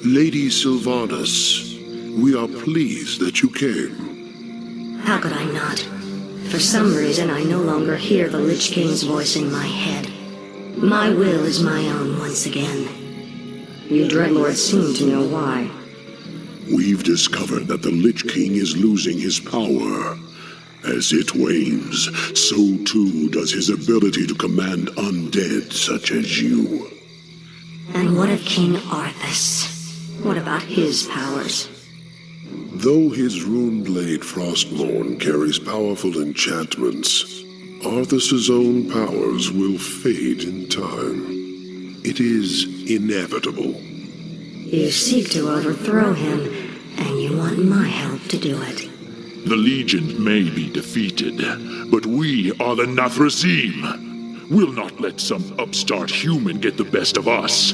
Lady Sylvanas, we are pleased that you came. How could I not? For some reason, I no longer hear the Lich King's voice in my head. My will is my own once again. You Dreadlords seem to know why. We've discovered that the Lich King is losing his power. As it wanes, so too does his ability to command undead such as you. And what of King Arthas? What about his powers? Though his Runeblade Frostmourne carries powerful enchantments, Arthas' own powers will fade in time. It is inevitable. You seek to overthrow him, and you want my help to do it. The Legion may be defeated, but we are the Nathrezim. We'll not let some upstart human get the best of us.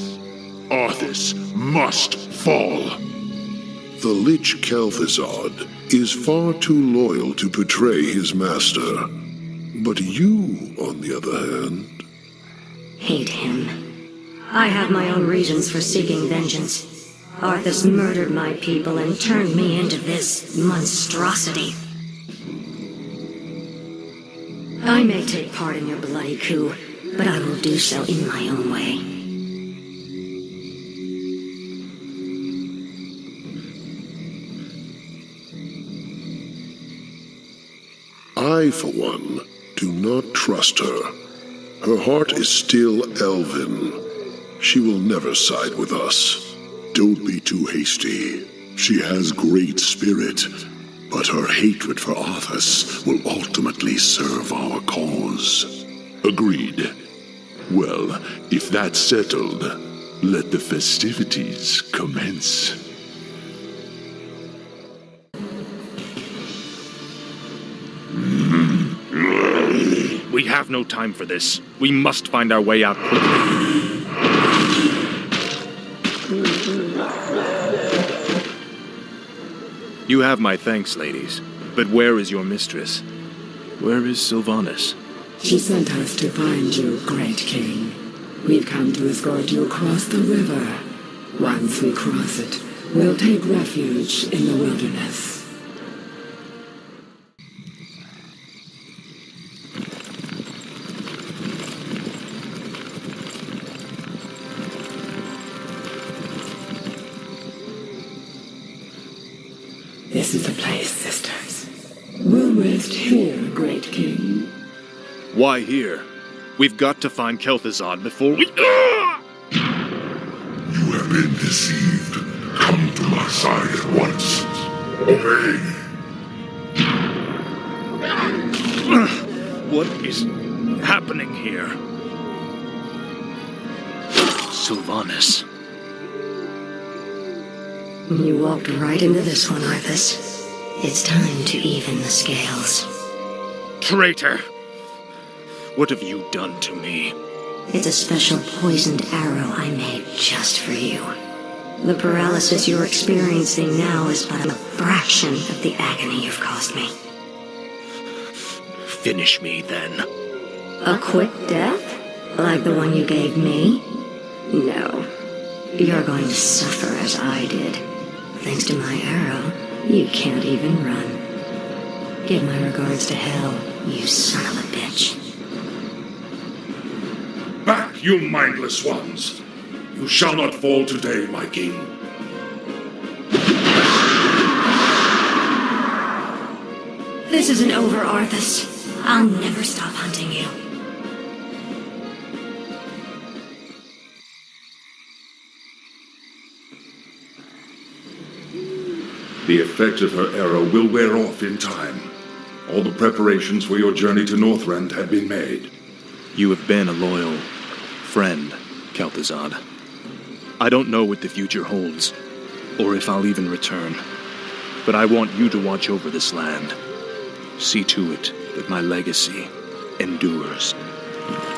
Arthas must fall. The Lich Kel'Thuzad is far too loyal to betray his master. But you, on the other hand... Hate him. I have my own reasons for seeking vengeance. Arthas murdered my people and turned me into this monstrosity. I may take part in your bloody coup, but I will do so in my own way. I, for one, do not trust her. Her heart is still elven. She will never side with us. Don't be too hasty. She has great spirit, but her hatred for Arthas will ultimately serve our cause. Agreed. Well, if that's settled, let the festivities commence. We have no time for this. We must find our way out quickly. You have my thanks, ladies. But where is your mistress? Where is Sylvanas? She sent us to find you, Great King. We've come to escort you across the river. Once we cross it, we'll take refuge in the wilderness. This is the place, sisters. We'll rest here, Great King. Why here? We've got to find Kel'Thuzad before we... You have been deceived. Come to my side at once. Obey. What is happening here? Sylvanas. You walked right into this one, Arthas. It's time to even the scales. Traitor! What have you done to me? It's a special poisoned arrow I made just for you. The paralysis you're experiencing now is but a fraction of the agony you've caused me. Finish me, then. A quick death? Like the one you gave me? No. You're going to suffer as I did. Thanks to my arrow, you can't even run. Give my regards to Hell, you son of a bitch. Back, you mindless ones! You shall not fall today, my king. This isn't over, Arthas. I'll never stop hunting you. The effect of her arrow will wear off in time. All the preparations for your journey to Northrend have been made. You have been a loyal friend, Kel'Thuzad. I don't know what the future holds, or if I'll even return. But I want you to watch over this land. See to it that my legacy endures.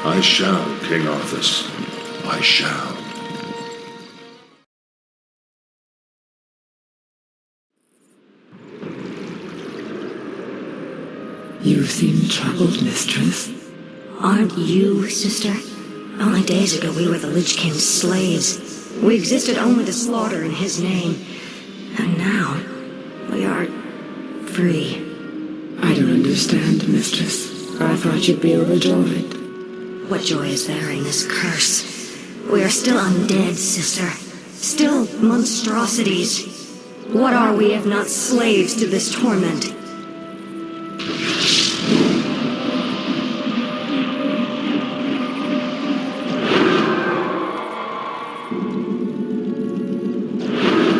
I shall, King Arthas. I shall. You seem troubled, mistress. Aren't you, sister? Only days ago we were the Lich King's slaves. We existed only to slaughter in his name. And now, we are free. I don't understand, mistress. I thought you'd be overjoyed. What joy is there in this curse? We are still undead, sister. Still monstrosities. What are we if not slaves to this torment?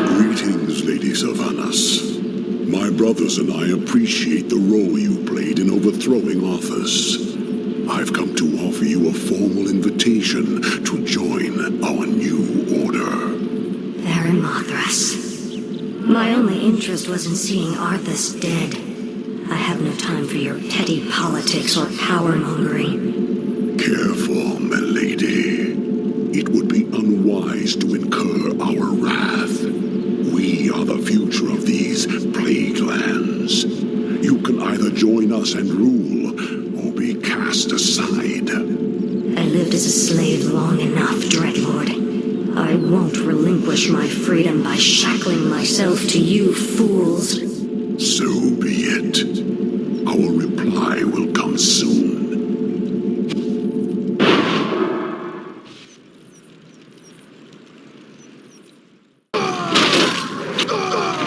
Greetings, Lady Sylvanas. My brothers and I appreciate the role you played in overthrowing Arthas. I've come to offer you a formal invitation to join our new order. Theramothras. My only interest was in seeing Arthas dead. I have no time for your petty politics or power-mongering. Careful, my lady. It would be unwise to incur our wrath. We are the future of these plague lands. You can either join us and rule, or be cast aside. I lived as a slave long enough, Dreadlord. I won't relinquish my freedom by shackling myself to you fools. So be it. Our reply will come soon.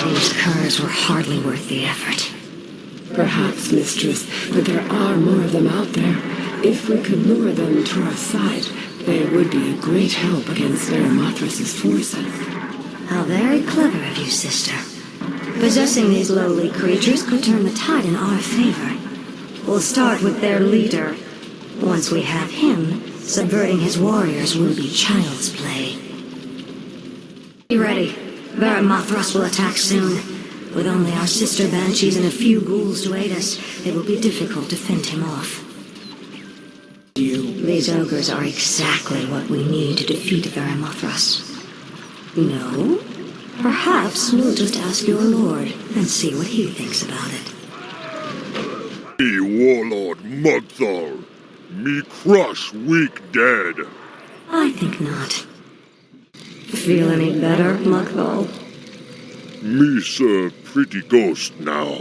These curs were hardly worth the effort. Perhaps, mistress, but there are more of them out there. If we could lure them to our side, they would be a great help against Theramothras' forces. How very clever of you, sister. Possessing these lowly creatures could turn the tide in our favor. We'll start with their leader. Once we have him, subverting his warriors will be child's play. Be ready. Theramothras will attack soon. With only our sister banshees and a few ghouls to aid us, it will be difficult to fend him off. These ogres are exactly what we need to defeat Theramothras. No? Perhaps we'll just ask your lord and see what he thinks about it. Me warlord Mugthal, me crush weak dead. I think not. Feel any better, Mugthal? Me serve pretty ghost now.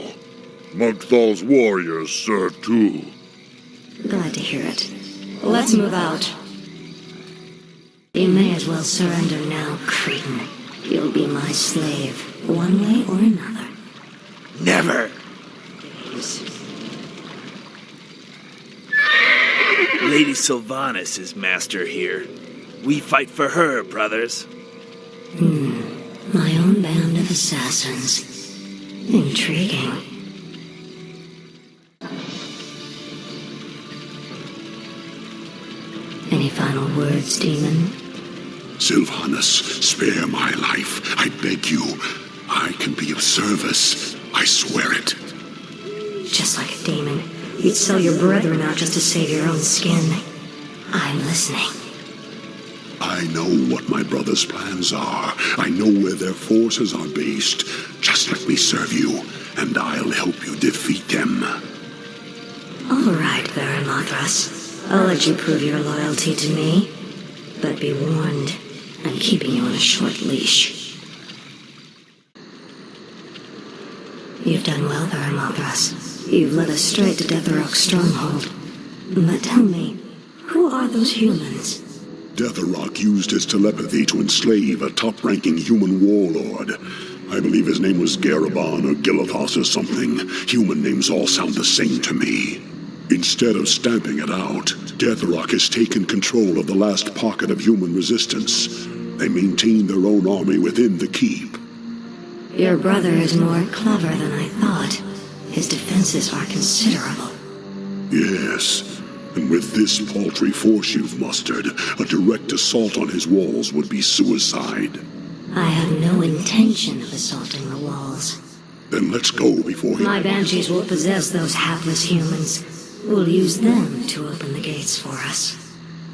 Mugthal's warriors serve too. Glad to hear it. Let's move out. You may as well surrender now, cretin. You'll be my slave, one way or another. Never! Lady Sylvanas is master here. We fight for her, brothers. My own band of assassins. Intriguing. Any final words, demon? Sylvanas, spare my life. I beg you. I can be of service. I swear it. Just like a demon, you'd sell your brethren out just to save your own skin. I'm listening. I know what my brother's plans are. I know where their forces are based. Just let me serve you, and I'll help you defeat them. All right, Theramothras. I'll let you prove your loyalty to me. But be warned, I'm keeping you on a short leash. You've done well, Theramothras. You've led us straight to Deathrok's stronghold. But tell me, who are those humans? Deathrok used his telepathy to enslave a top-ranking human warlord. I believe his name was Garabon or Gilithos or something. Human names all sound the same to me. Instead of stamping it out, Deathrok has taken control of the last pocket of human resistance. They maintain their own army within the keep. Your brother is more clever than I thought. His defenses are considerable. Yes, and with this paltry force you've mustered, a direct assault on his walls would be suicide. I have no intention of assaulting the walls. Then let's go before he... My banshees will possess those hapless humans. We'll use them to open the gates for us.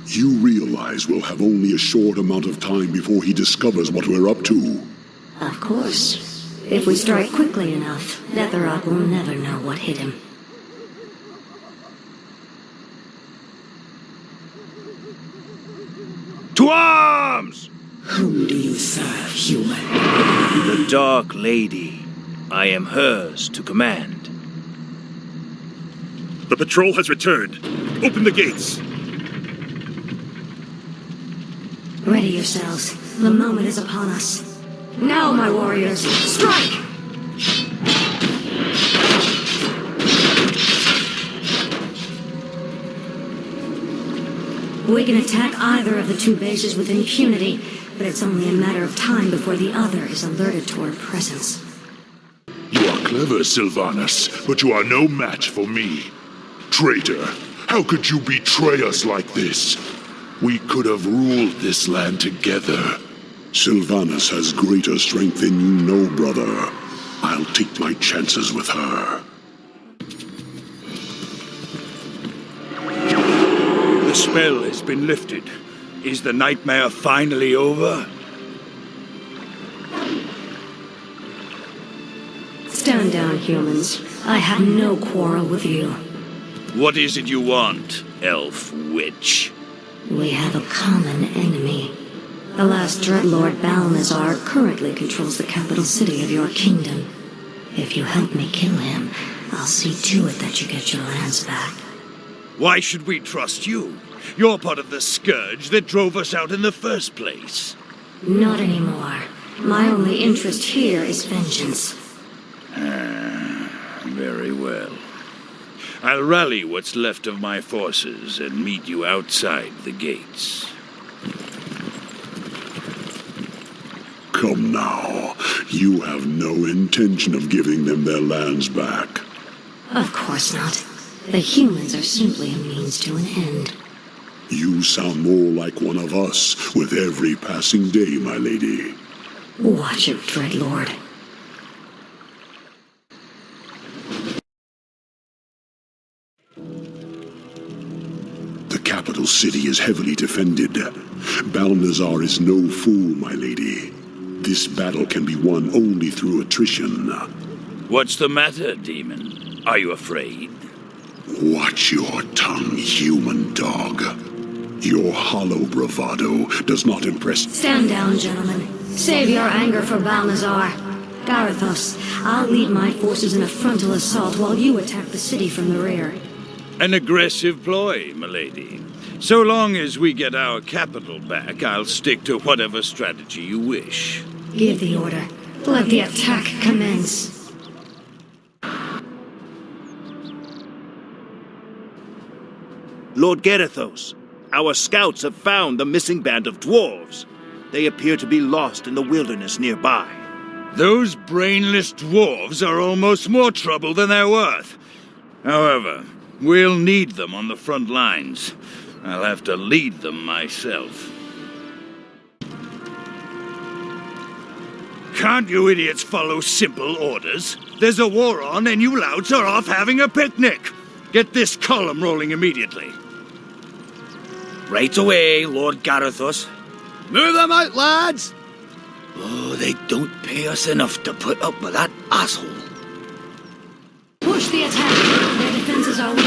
You realize we'll have only a short amount of time before he discovers what we're up to. Of course. If we strike quickly enough, Deathrok will never know what hit him. To arms! Whom do you serve, human? The Dark Lady. I am hers to command. The patrol has returned. Open the gates. Ready yourselves. The moment is upon us. Now, my warriors, strike! We can attack either of the two bases with impunity, but it's only a matter of time before the other is alerted to our presence. You are clever, Sylvanas, but you are no match for me. Traitor, how could you betray us like this? We could have ruled this land together. Sylvanas has greater strength than you know, brother. I'll take my chances with her. The spell has been lifted. Is the nightmare finally over? Stand down, humans. I have no quarrel with you. What is it you want, elf witch? We have a common enemy. The last Dreadlord Balnazar currently controls the capital city of your kingdom. If you help me kill him, I'll see to it that you get your lands back. Why should we trust you? You're part of the Scourge that drove us out in the first place. Not anymore. My only interest here is vengeance. Very well. I'll rally what's left of my forces and meet you outside the gates. Come now. You have no intention of giving them their lands back. Of course not. The humans are simply a means to an end. You sound more like one of us with every passing day, my lady. Watch it, Dreadlord. The capital city is heavily defended. Balnazar is no fool, my lady. This battle can be won only through attrition. What's the matter, demon? Are you afraid? Watch your tongue, human dog. Your hollow bravado does not impress... Stand down, gentlemen. Save your anger for Balnazar. Garethos, I'll lead my forces in a frontal assault while you attack the city from the rear. An aggressive ploy, milady. So long as we get our capital back, I'll stick to whatever strategy you wish. Give the order. Let the attack commence. Lord Garethos, our scouts have found the missing band of dwarves. They appear to be lost in the wilderness nearby. Those brainless dwarves are almost more trouble than they're worth. However, we'll need them on the front lines. I'll have to lead them myself. Can't you idiots follow simple orders? There's a war on and you louts are off having a picnic. Get this column rolling immediately. Right away, Lord Garethos. Move them out, lads! Oh, they don't pay us enough to put up with that asshole. Push the attack. Their defenses are weak.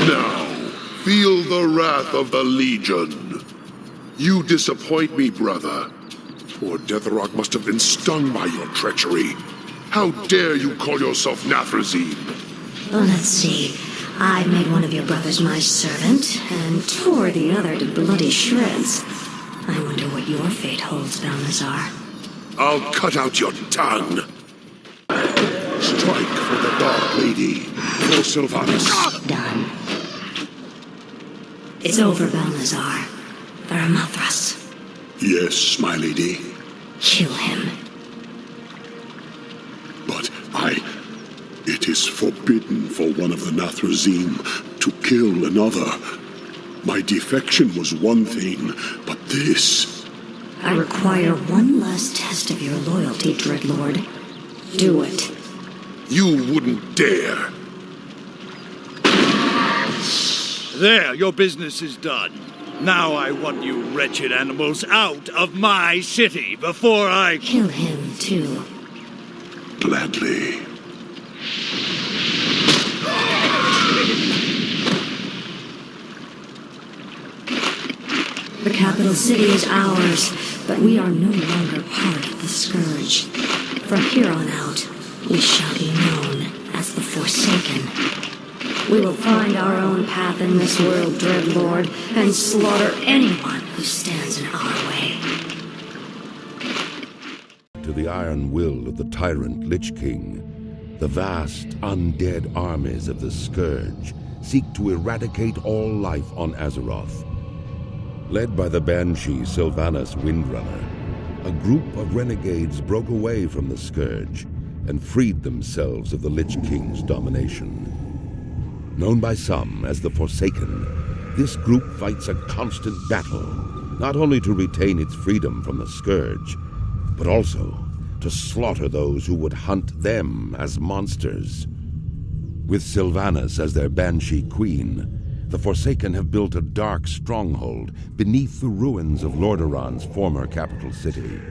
Now, feel the wrath of the Legion. You disappoint me, brother. Poor Deathrok must have been stung by your treachery. How dare you call yourself Nathrazim? Well, let's see. I made one of your brothers my servant, and tore the other to bloody shreds. I wonder what your fate holds, Balnazar. I'll cut out your tongue. Strike for the Dark Lady, for Sylvanas. Done. It's over, Balnazar. Varamathras. Yes, my lady. Kill him. But it is forbidden for one of the Nathrazim to kill another. My defection was one thing, but this... I require one last test of your loyalty, Dreadlord. Do it. You wouldn't dare. There, your business is done. Now I want you wretched animals out of my city before I... Kill him, too. Gladly. The capital city is ours, but we are no longer part of the Scourge. From here on out, we shall be known as the Forsaken. We will find our own path in this world, Dreadlord, and slaughter anyone who stands in our way. To the iron will of the tyrant Lich King, the vast undead armies of the Scourge seek to eradicate all life on Azeroth. Led by the Banshee Sylvanas Windrunner, a group of renegades broke away from the Scourge and freed themselves of the Lich King's domination. Known by some as the Forsaken, this group fights a constant battle, not only to retain its freedom from the Scourge, but also to slaughter those who would hunt them as monsters. With Sylvanas as their Banshee Queen, the Forsaken have built a dark stronghold beneath the ruins of Lordaeron's former capital city.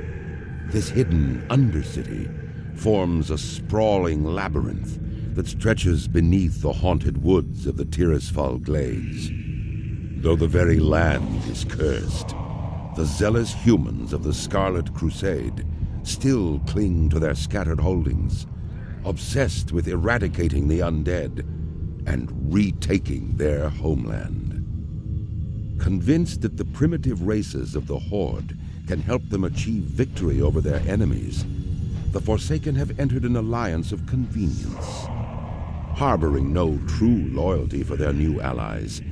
This hidden undercity forms a sprawling labyrinth that stretches beneath the haunted woods of the Tirisfal Glades. Though the very land is cursed, the zealous humans of the Scarlet Crusade still cling to their scattered holdings, obsessed with eradicating the undead and retaking their homeland. Convinced that the primitive races of the Horde can help them achieve victory over their enemies, the Forsaken have entered an alliance of convenience. Harboring no true loyalty for their new allies,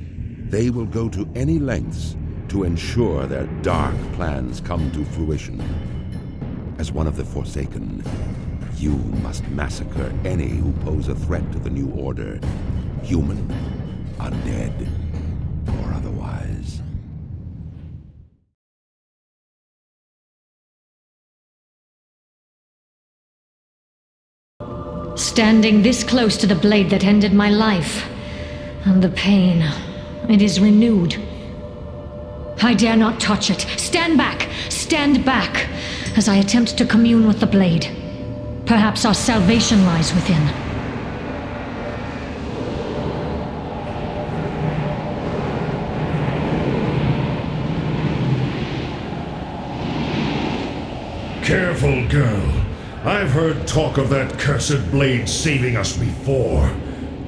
they will go to any lengths to ensure their dark plans come to fruition. As one of the Forsaken, you must massacre any who pose a threat to the new order, human, undead, or otherwise. Standing this close to the blade that ended my life, and the pain, it is renewed. I dare not touch it. Stand back, as I attempt to commune with the blade. Perhaps our salvation lies within. Careful, girl. I've heard talk of that cursed blade saving us before.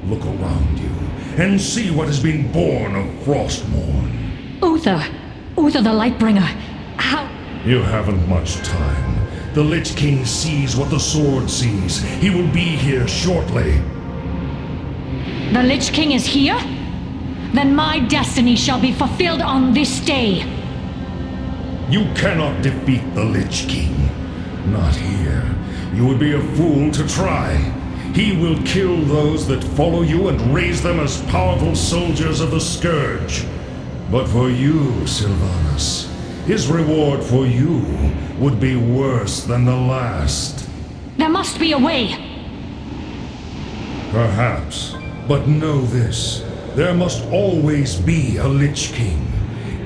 Look around you, and see what has been born of Frostmourne. Uther the Lightbringer. How? You haven't much time. The Lich King sees what the sword sees. He will be here shortly. The Lich King is here? Then my destiny shall be fulfilled on this day. You cannot defeat the Lich King. Not here. You would be a fool to try. He will kill those that follow you and raise them as powerful soldiers of the Scourge. But for you, Sylvanas, his reward for you would be worse than the last. There must be a way. Perhaps. But know this. There must always be a Lich King.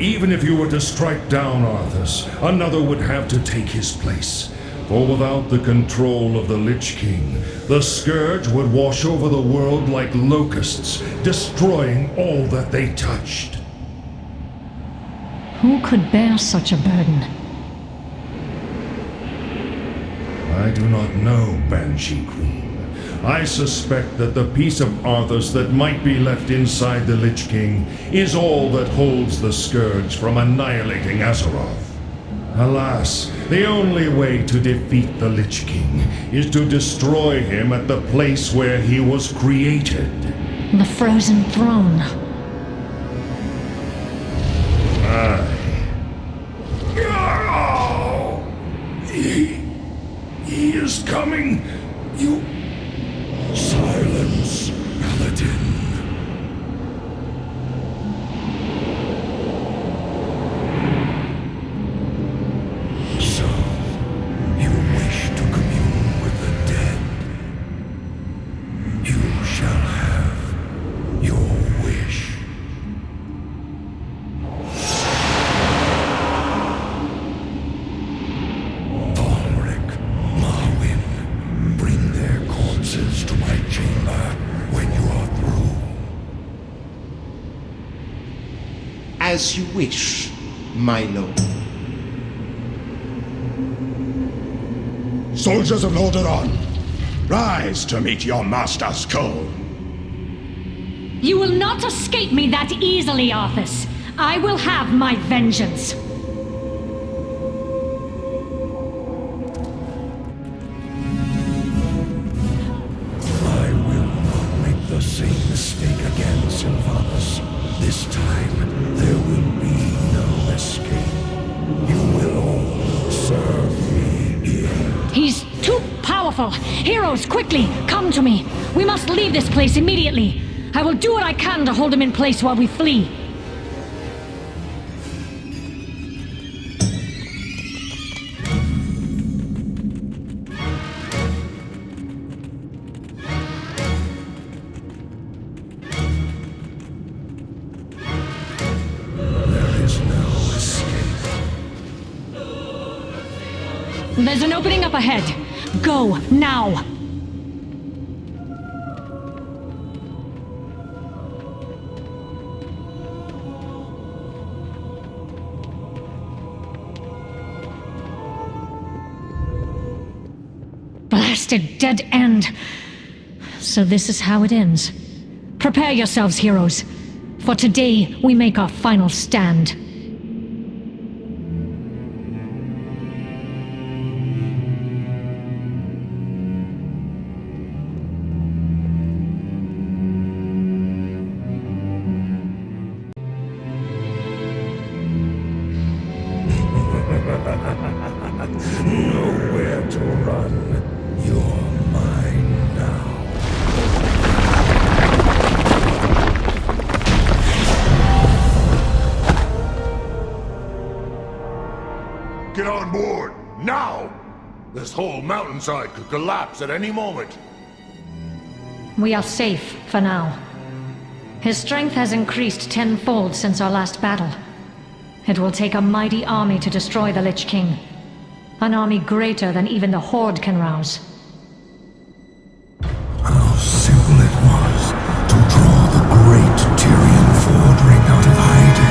Even if you were to strike down Arthas, another would have to take his place. For without the control of the Lich King, the Scourge would wash over the world like locusts, destroying all that they touched. Who could bear such a burden? I do not know, Banshee Queen. I suspect that the piece of Arthas that might be left inside the Lich King is all that holds the Scourge from annihilating Azeroth. Alas, the only way to defeat the Lich King is to destroy him at the place where he was created. The Frozen Throne. Aye. He is coming. You... Silence, Paladin. So, you wish to commune with the dead. You shall have your wish. To my chamber when you are through. As you wish. my lord. Soldiers of Lordaeron, rise to meet your master's call. You will not escape me that easily, Arthas. I will have my vengeance. I will not make the same mistake again, Sylvanas. This time, there will be no escape. You will all serve me here. He's too powerful. Heroes, quickly, come to me. We must leave this place immediately. I will do what I can to hold him in place while we flee. There is no escape. There's an opening up ahead. Go, now! Blasted dead end. So this is how it ends. Prepare yourselves, heroes. For today, we make our final stand. Nowhere to run. You're mine now. Get on board, now! This whole mountainside could collapse at any moment. We are safe, for now. His strength has increased tenfold since our last battle. It will take a mighty army to destroy the Lich King. An army greater than even the Horde can rouse. How simple it was to draw the great Tyrian Ford ring out of hiding.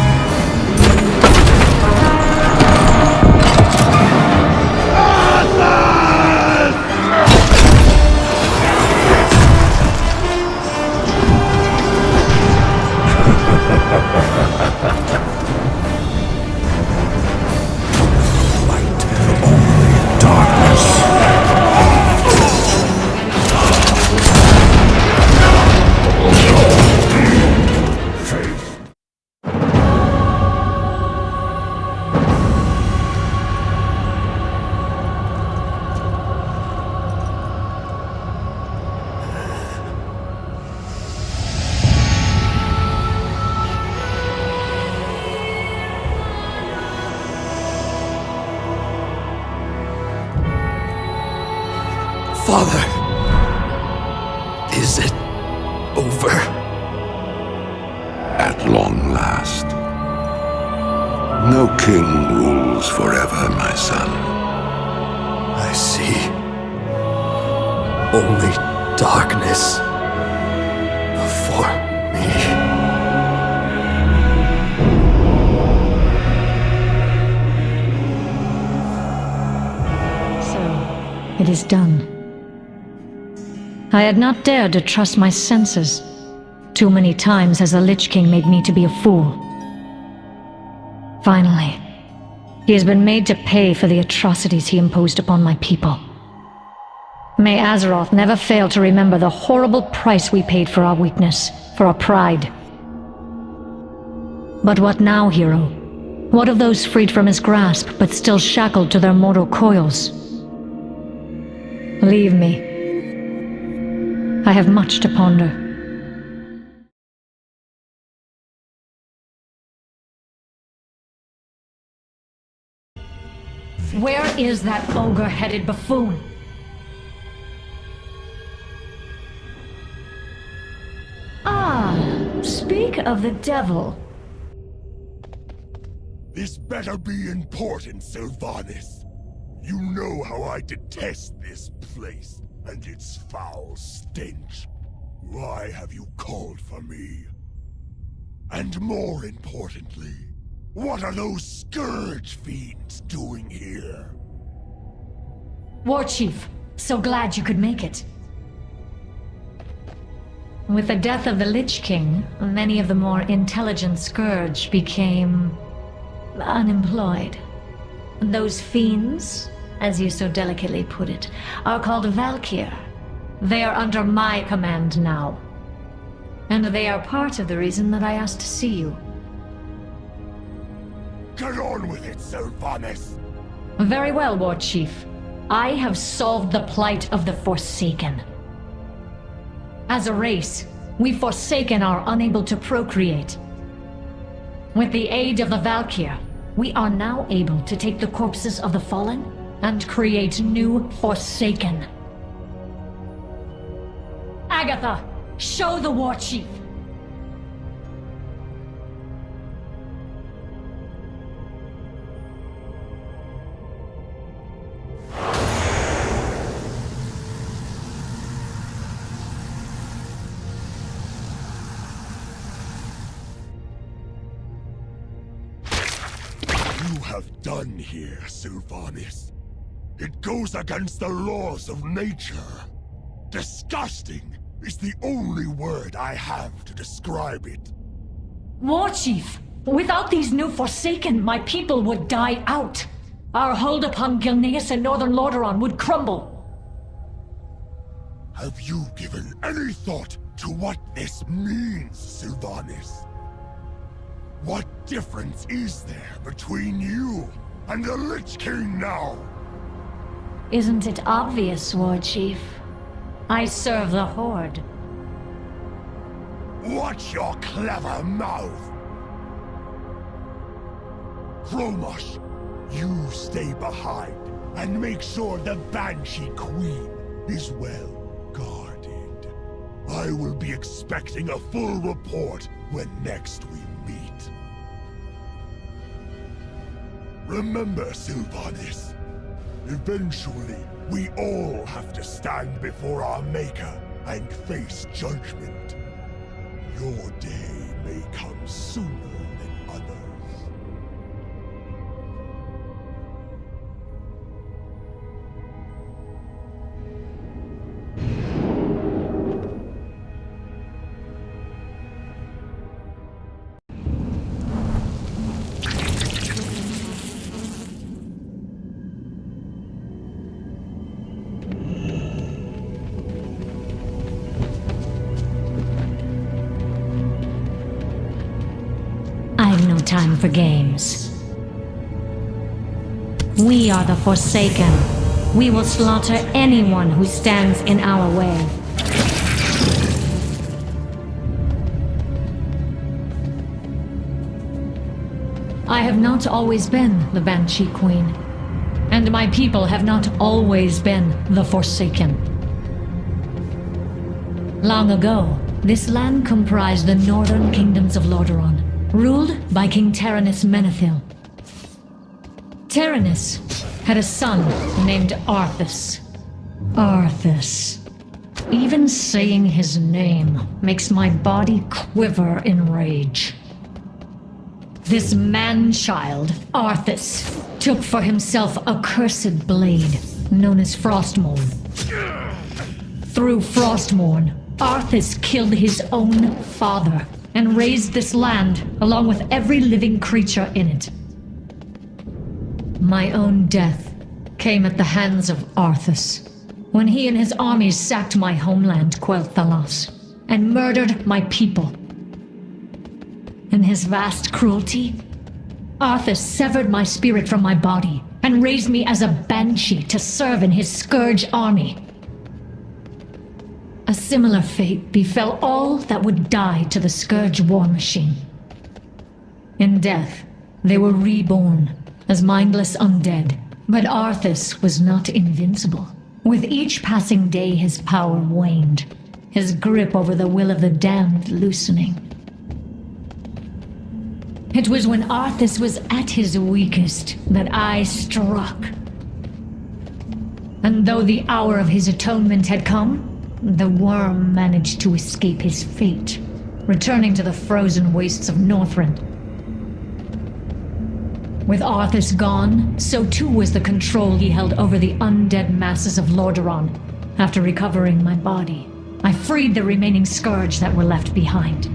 Father, is it over? At long last. No king rules forever, my son. I see. Only darkness before me. So, it is done. I had not dared to trust my senses. Too many times has the Lich King made me to be a fool. Finally, he has been made to pay for the atrocities he imposed upon my people. May Azeroth never fail to remember the horrible price we paid for our weakness, for our pride. But what now, hero? What of those freed from his grasp, but still shackled to their mortal coils? Leave me. I have much to ponder. Where is that ogre-headed buffoon? Ah, speak of the devil. This better be important, Sylvanas. You know how I detest this place and its foul stench. Why have you called for me? And more importantly, What are those Scourge fiends doing here? Warchief, so glad you could make it. With the death of the Lich King, many of the more intelligent Scourge became unemployed. Those fiends, as you so delicately put it, are called Valkyr. They are under my command now. And they are part of the reason that I asked to see you. Get on with it, Sylvanas! Very well, Warchief. I have solved the plight of the Forsaken. As a race, we Forsaken are unable to procreate. With the aid of the Valkyr, we are now able to take the corpses of the fallen and create new Forsaken. Agatha, show the Warchief! Done here, Sylvanas. It goes against the laws of nature. Disgusting is the only word I have to describe it. Warchief, without these new Forsaken, my people would die out. Our hold upon Gilneas and northern Lordaeron would crumble. Have you given any thought to what this means, Sylvanas? What difference is there between you and the Lich King now? Isn't it obvious, Warchief? I serve the Horde. Watch your clever mouth! Chromosh, you stay behind and make sure the Banshee Queen is well guarded. I will be expecting a full report when next we meet. Remember, Sylvanas, eventually we all have to stand before our Maker and face judgment. Your day may come sooner than others. Time for games. We are the Forsaken. We will slaughter anyone who stands in our way. I have not always been the Banshee Queen, and my people have not always been the Forsaken. Long ago, this land comprised the northern kingdoms of Lordaeron, ruled by King Tyrannus Menethil. Tyrannus had a son named Arthas. Arthas. Even saying his name makes my body quiver in rage. This man-child, Arthas, took for himself a cursed blade known as Frostmourne. Through Frostmourne, Arthas killed his own father and raised this land along with every living creature in it. My own death came at the hands of Arthas, when he and his armies sacked my homeland, Quel'Thalas, and murdered my people. In his vast cruelty, Arthas severed my spirit from my body and raised me as a banshee to serve in his Scourge army. A similar fate befell all that would die to the Scourge war machine. In death, they were reborn as mindless undead, but Arthas was not invincible. With each passing day, his power waned, his grip over the will of the damned loosening. It was when Arthas was at his weakest that I struck. And though the hour of his atonement had come, the worm managed to escape his fate, returning to the frozen wastes of Northrend. With Arthas gone, so too was the control he held over the undead masses of Lordaeron. After recovering my body, I freed the remaining Scourge that were left behind.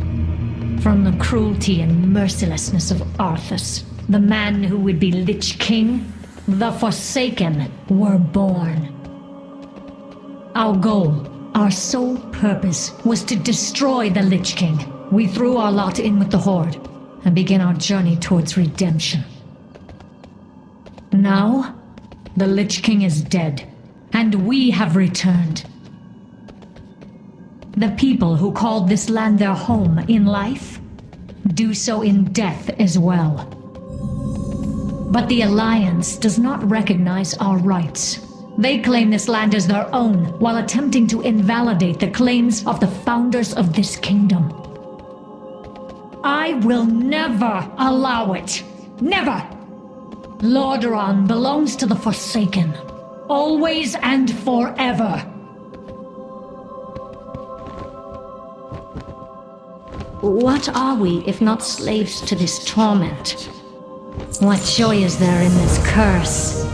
From the cruelty and mercilessness of Arthas, the man who would be Lich King, the Forsaken were born. Our goal, our sole purpose, was to destroy the Lich King. We threw our lot in with the Horde and began our journey towards redemption. Now, the Lich King is dead, and we have returned. The people who called this land their home in life do so in death as well. But the Alliance does not recognize our rights. They claim this land as their own, while attempting to invalidate the claims of the founders of this kingdom. I will never allow it. Never! Lordaeron belongs to the Forsaken. Always and forever. What are we if not slaves to this torment? What joy is there in this curse?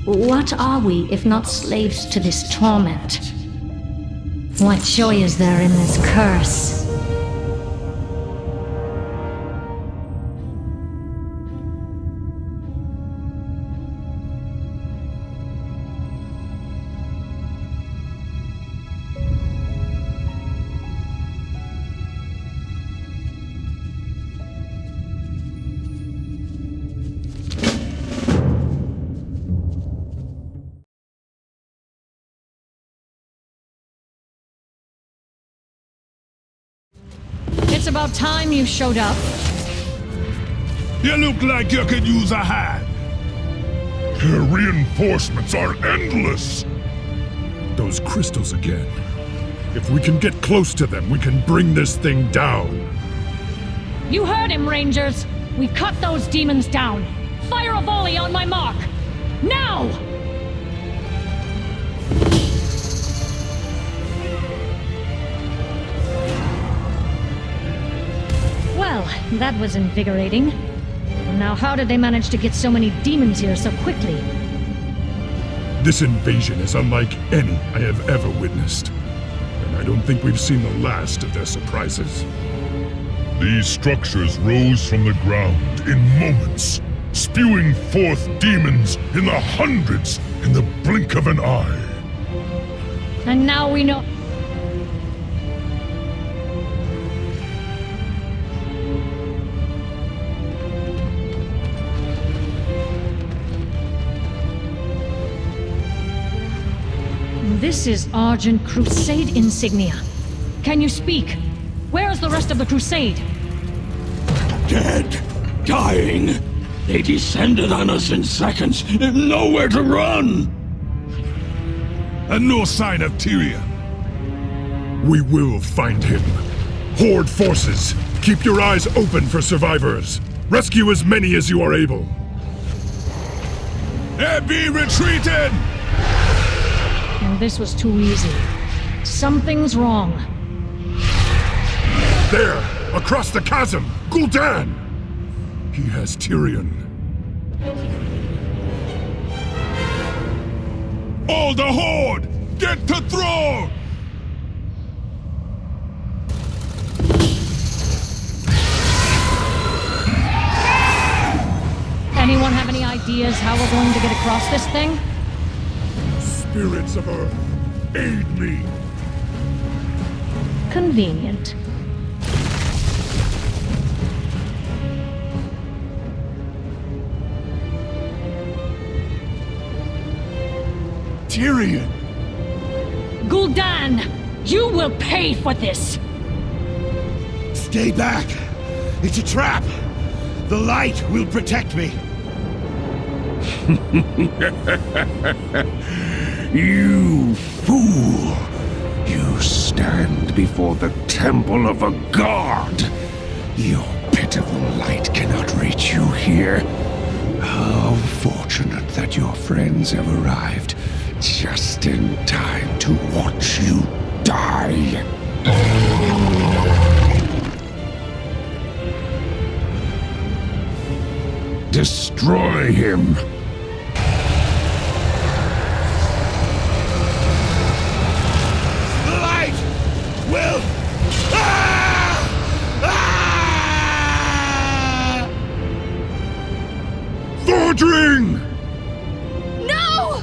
What are we if not slaves to this torment? What joy is there in this curse? It's about time you showed up. You look like you could use a hand. Their reinforcements are endless. Those crystals again. If we can get close to them, we can bring this thing down. You heard him, Rangers! We cut those demons down! Fire a volley on my mark! Now! Well, that was invigorating. Now how did they manage to get so many demons here so quickly? This invasion is unlike any I have ever witnessed. And I don't think we've seen the last of their surprises. These structures rose from the ground in moments, spewing forth demons in the hundreds in the blink of an eye. And now we know... This is Argent Crusade insignia. Can you speak? Where is the rest of the Crusade? Dead. Dying. They descended on us in seconds. Nowhere to run. And no sign of Tyrion. We will find him. Horde forces, keep your eyes open for survivors. Rescue as many as you are able. They be retreated! And this was too easy. Something's wrong. There! Across the chasm! Gul'dan! He has Tyrion. All the Horde! Get to throw! Anyone have any ideas how we're going to get across this thing? Spirits of Earth, aid me! Convenient. Tyrion! Gul'dan! You will pay for this! Stay back! It's a trap! The light will protect me! You fool! You stand before the temple of a god! Your pitiful light cannot reach you here. How fortunate that your friends have arrived just in time to watch you die. Destroy him! The light will... Thordring! No!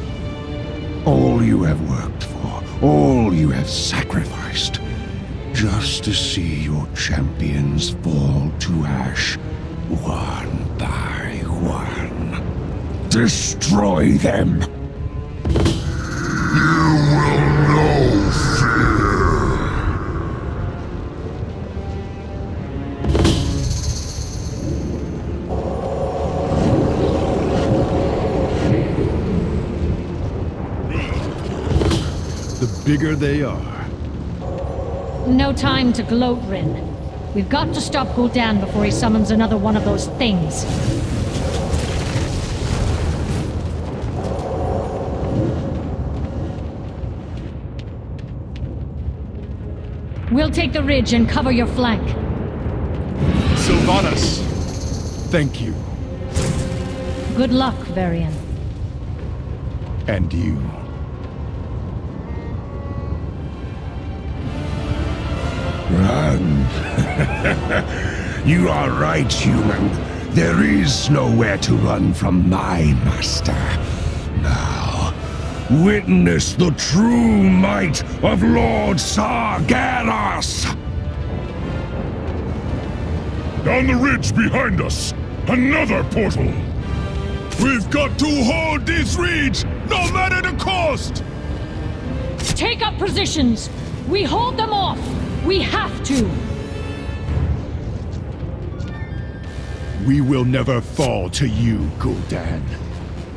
All you have worked for, all you have sacrificed, just to see your champions fall to ash, one by one. Destroy them! You will know fear! The bigger they are. No time to gloat, Rin. We've got to stop Gul'dan before he summons another one of those things. We'll take the ridge and cover your flank. Sylvanas, thank you. Good luck, Varian. And you. Run. You are right, human. There is nowhere to run from my master. Now, witness the true might of Lord Garrosh! Down the ridge behind us! Another portal! We've got to hold this ridge, no matter the cost! Take up positions! We hold them off! We have to! We will never fall to you, Gul'dan.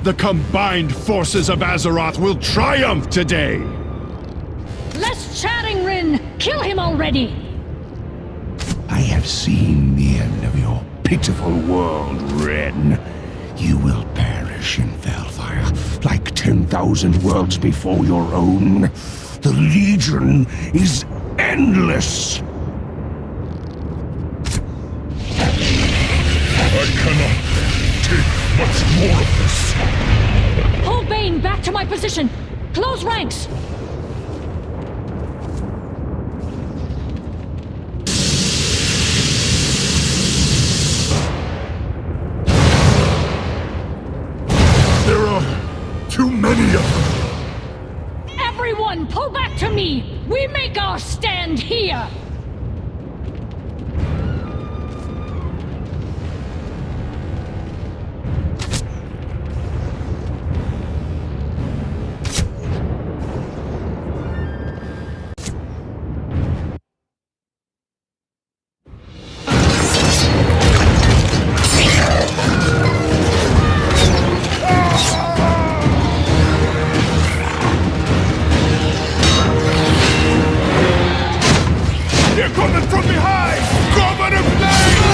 The combined forces of Azeroth will triumph today! Less chatting, Rin! Kill him already! I have seen the end of your pitiful world, Ren. You will perish in Felfire, like 10,000 worlds before your own. The Legion is endless! I cannot take much more of this. Pull Bane back to my position! Close ranks! There are too many of them. Everyone, pull back to me! We make our stand here! They're coming from behind! Cover the flame!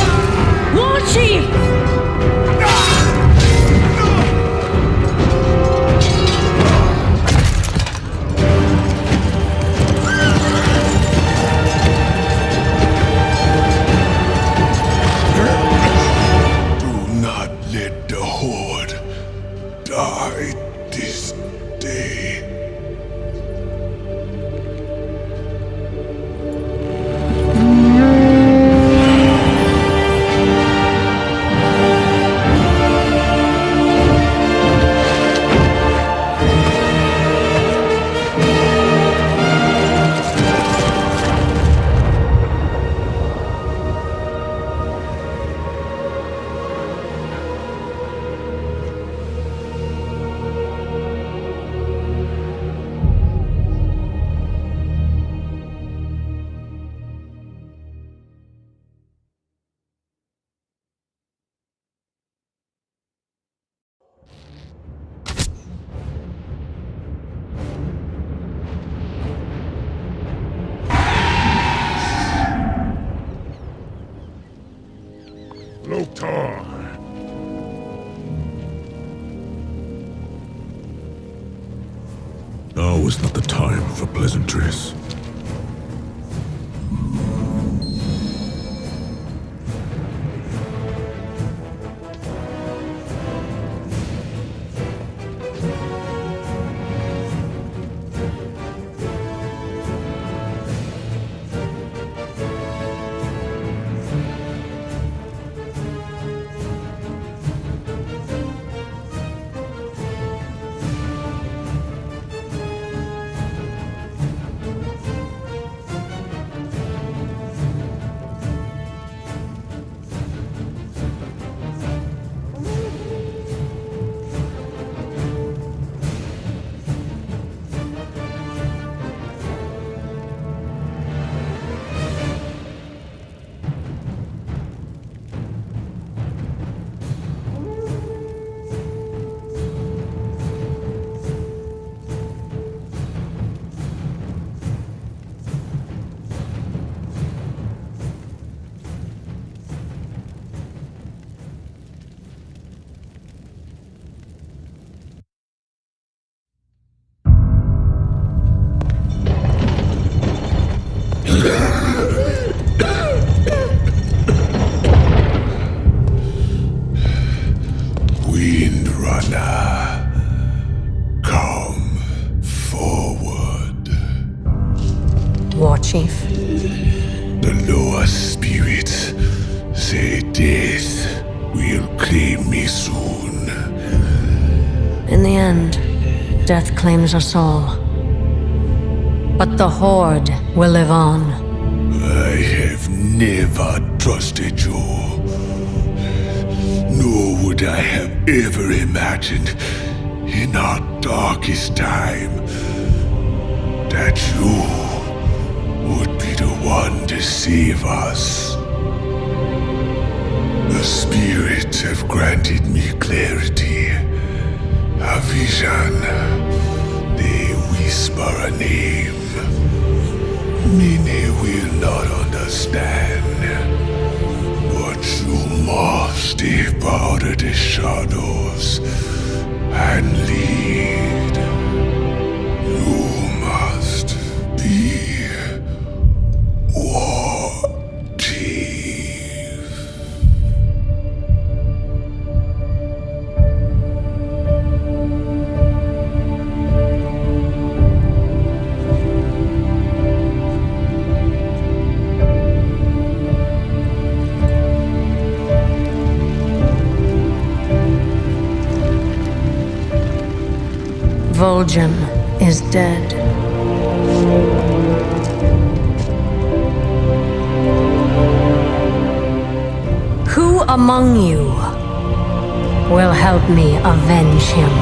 Warchief! Do not let the Horde die this day. Loktar! Now is not the time for pleasantries. Warchief? The lower spirits say death will claim me soon. In the end, death claims us all. But the Horde will live on. I have never trusted you. Nor would I have ever imagined in our darkest time that you would be the one to save us. The spirits have granted me clarity, a vision. They whisper a name. Many will not understand, but you must step out of the shadows and lead. You must be Warchief. Vol'jin is dead. Who among you will help me avenge him?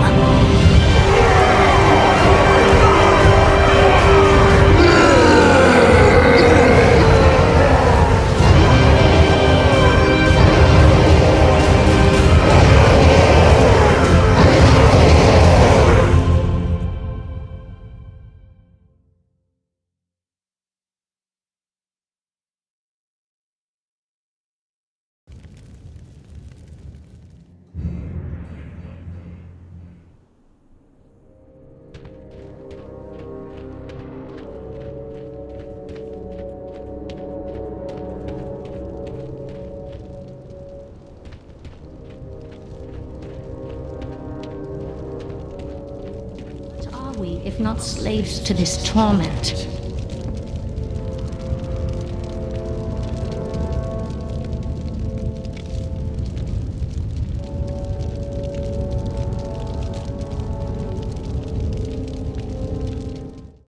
If not slaves to this torment.